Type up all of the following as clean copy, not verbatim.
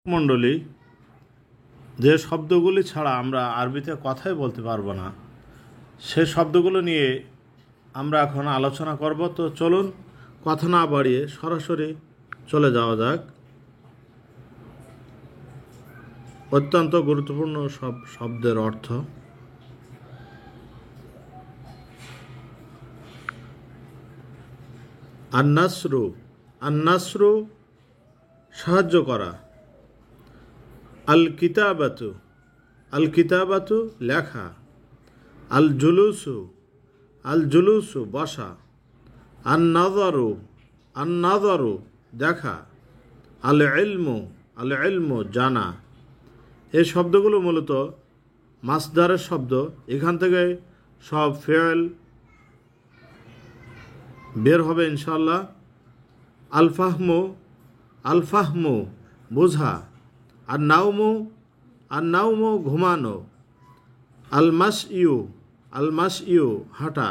মণ্ডলী, যে শব্দগুলি ছাড়া আমরা আরবিতে কথাই বলতে পারবো না, সে শব্দগুলো নিয়ে আমরা এখন আলোচনা করব। তো চলুন কথা না বাড়িয়ে সরাসরি চলে যাওয়া যাক অত্যন্ত গুরুত্বপূর্ণ সব শব্দের অর্থ। আন্নাসরু, আন্নাসরু সাহায্য করা। আল কিতাবাতু, আল কিতাবাতু লেখা। আল জুলুসু, আল জুলুসু বসা। আন নাজারু, আন নাজারু দেখা। আল ইলমু, আল ইলমু জানা। এই শব্দগুলো মূলত মাসদারের শব্দ। এখান থেকে সব ফেল বের হবে ইনশাল্লাহ। আল ফাহমু, আল ফাহমু বোঝা। আর নাউমু, আর নাউমু ঘুমানো। আল মাস ইউ, আল মাস ইউ হাঁটা।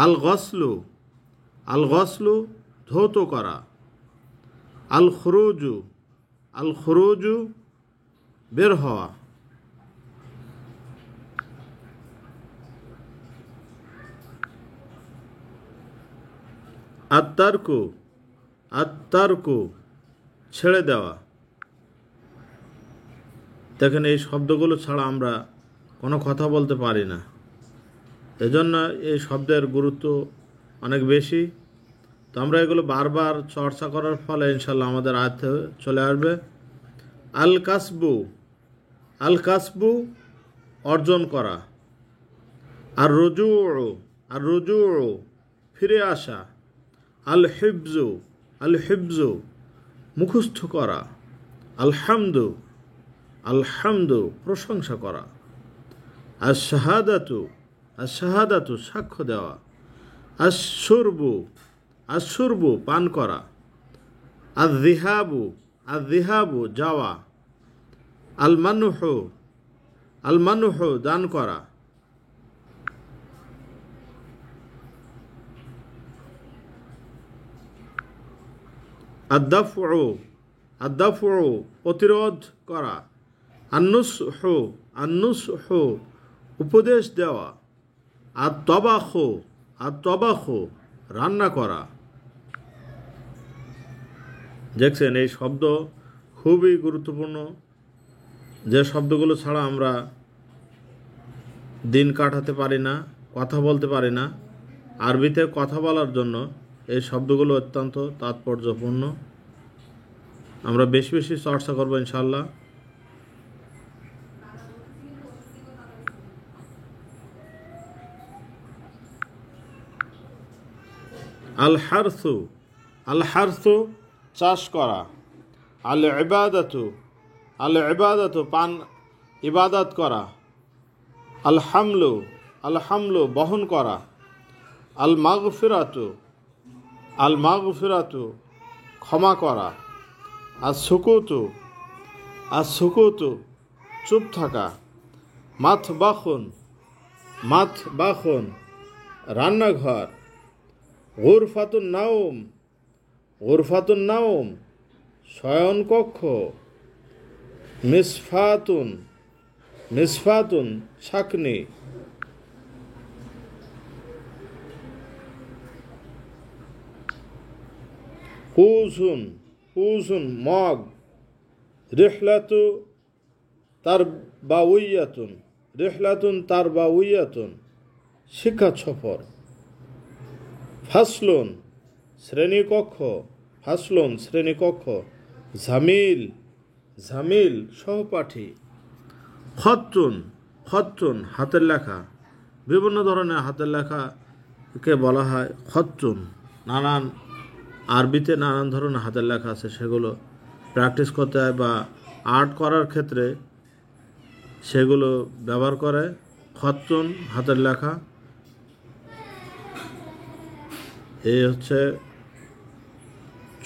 আল গসলু, আল গসলু ধৌত করা। আল খুরুজু, আল খুরুজু বের হওয়া। আত্মারকু, আত্মারকু ছেড়ে দেওয়া। দেখেন, এই শব্দগুলো ছাড়া আমরা কোনো কথা বলতে পারি না, এজন্য এই শব্দের গুরুত্ব অনেক বেশি। তো আমরা এগুলো বারবার চর্চা করার ফলে ইনশাল্লাহ আমাদের আয়ত্তে চলে আসবে। আল কাসবু, আল কাসবু অর্জন করা। আর রুজু, আর রুজু ফিরে আসা। আল হিফজু, আল হিফজু মুখস্থ করা। আলহামদু, আলহামদু প্রশংসা করা। আর শাহাদাতু, আর শাহাদাতু সাক্ষ্য দেওয়া। আর সুরবু, আর সুরবু পান করা। আর দিহাবু, আর দিহাবু যাওয়া। আল মানুহু, আল মানুহু দান করা। আদাফু, আদাফু প্রতিরোধ করা। আন্নুসহু, আন্নুসহু উপদেশ দেওয়া। আর তবাখু, আর তবাখু রান্না করা। দেখছেন, এই শব্দ খুবই গুরুত্বপূর্ণ, যে শব্দগুলো ছাড়া আমরা দিন কাটাতে পারি না, কথা বলতে পারি না। আরবিতে কথা বলার জন্য এই শব্দগুলো অত্যন্ত তাৎপর্যপূর্ণ। আমরা বেশি বেশি চর্চা করবো ইনশাল্লাহ। আল হারসু, আল হারসু চাষ করা। আল ইবাদাতু, আল ইবাদাতু পান ইবাদত করা। আল হামলু, আল হামলু বহন করা। আল মাগফিরাতু, আল মাগফিরাতু ক্ষমা করা। আর সুকুতু, আর সুকুতু চুপ থাকা। মাথ বাখুন, মাথ বাখুন রান্নাঘর। গুরফাতুন নাউম, গুরফাতুন নাউম শয়নকক্ষ। মিসফাতুন, মিসফাতুন ছাকনি। কুসুন, কুসুন মগ। রিহলাতু তার বাউইয়াতুন, রিহলাতুন তার বাউইয়াতুন শিক্ষা সফর। ফাসলুন শ্রেণীকক্ষ, ফাসলুন শ্রেণীকক্ষ। জামিল, জামিল সহপাঠী। খত্তুন, খত্তুন হাতের লেখা। বিভিন্ন ধরনের হাতের লেখাকে বলা হয় খত্তুন। নানান আরবিতে নানান ধরনের হাতের লেখা আছে, সেগুলো প্র্যাকটিস করতে হয় বা আর্ট করার ক্ষেত্রে সেগুলো ব্যবহার করে। খত্তুন হাতের লেখা। এই হচ্ছে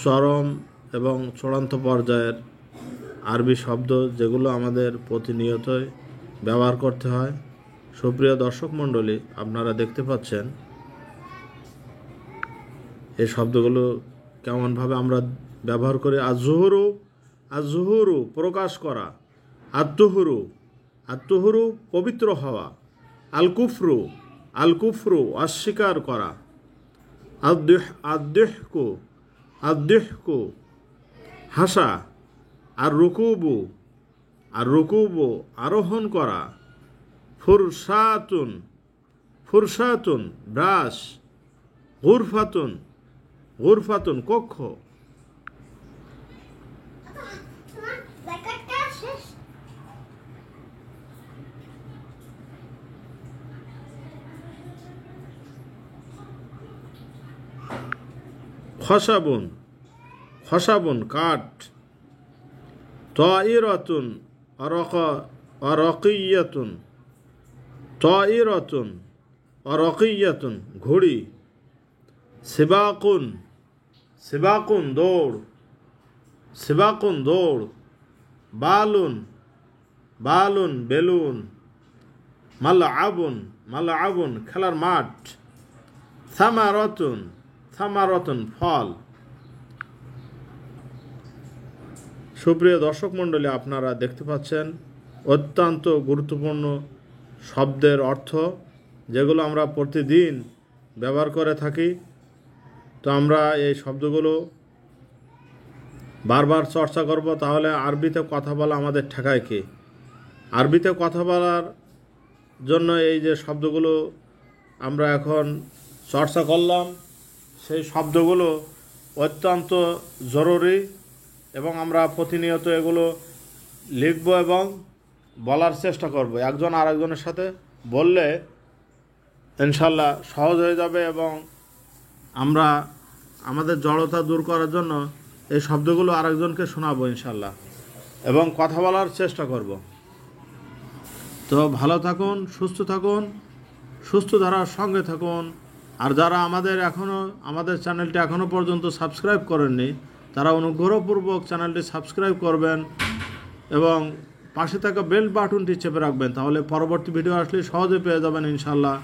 চরম এবং চূড়ান্ত পর্যায়ের আরবি শব্দ, যেগুলো আমাদের প্রতিনিয়তই ব্যবহার করতে হয়। সুপ্রিয় দর্শক মণ্ডলী, আপনারা দেখতে পাচ্ছেন এই শব্দগুলো কেমনভাবে আমরা ব্যবহার করি। আর জোহরু, আজহুরু প্রকাশ করা, আত্তুহুরু আত্তুহুরু পবিত্র হওয়া, আল কুফরু অস্বীকার করা, আদ্দিহকু আদ্দিহকু হাসা, আর রুকুবু আরোহণ করা, ফুরসাতুন ব্রাশ, গুরফাতুন কক্ষ, খসাবুন কাঠ, তাইরাতুন অরকিয়াতুন ঘুড়ি, সিবাকুন দৌড়, বালুন বেলুন, মালআবুন খেলার মাঠ, থামারাতুন ফল। সুপ্রিয় দর্শক মণ্ডলী, আপনারা দেখতে পাচ্ছেন অত্যন্ত গুরুত্বপূর্ণ শব্দের অর্থ, যেগুলো আমরা প্রতিদিন ব্যবহার করে থাকি। তো আমরা এই শব্দগুলো বারবার চর্চা করব, তাহলে আরবিতে কথা বলা আমাদের ঠেকায় কি? আরবিতে কথা বলার জন্য এই যে শব্দগুলো আমরা এখন চর্চা করলাম, সেই শব্দগুলো অত্যন্ত জরুরি এবং আমরা প্রতিনিয়ত এগুলো লিখব এবং বলার চেষ্টা করব। একজন আরেকজনের সাথে বললে ইনশাল্লাহ সহজ হয়ে যাবে এবং আমরা আমাদের জড়তা দূর করার জন্য এই শব্দগুলো আরেকজনকে শোনাবো ইনশাল্লাহ এবং কথা বলার চেষ্টা করব। তো ভালো থাকুন, সুস্থ থাকুন, সুস্থ ধারার সঙ্গে থাকুন। আর যারা আমাদের চ্যানেলটি এখনও পর্যন্ত সাবস্ক্রাইব করেননি, তারা অনুগ্রহপূর্বক চ্যানেলটি সাবস্ক্রাইব করবেন এবং পাশে থাকা বেল বাটনটি চেপে রাখবেন, তাহলে পরবর্তী ভিডিও আসলে সহজে পেয়ে যাবেন ইনশাল্লাহ।